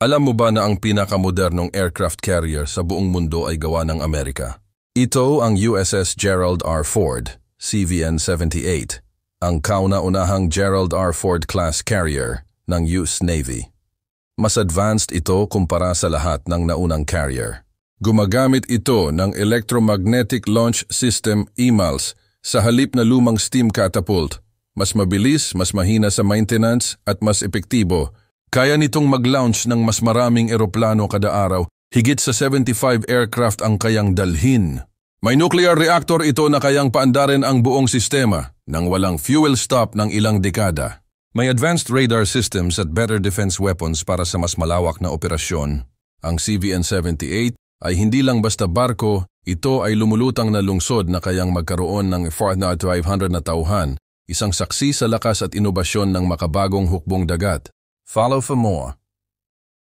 Alam mo ba na ang pinakamodernong aircraft carrier sa buong mundo ay gawa ng Amerika? Ito ang USS Gerald R. Ford, CVN-78, ang kauna-unahang Gerald R. Ford class carrier ng US Navy. Mas advanced ito kumpara sa lahat ng naunang carrier. Gumagamit ito ng Electromagnetic Launch System EMALS sa halip na lumang steam catapult. Mas mabilis, mas mahina sa maintenance at mas epektibo. Kaya nitong mag-launch ng mas maraming eroplano kada araw, higit sa 75 aircraft ang kayang dalhin. May nuclear reactor ito na kayang paandarin ang buong sistema nang walang fuel stop ng ilang dekada. May advanced radar systems at better defense weapons para sa mas malawak na operasyon. Ang CVN-78 ay hindi lang basta barko, ito ay lumulutang na lungsod na kayang magkaroon ng 4,500 na tauhan, isang saksi sa lakas at inobasyon ng makabagong hukbong dagat. Follow for more.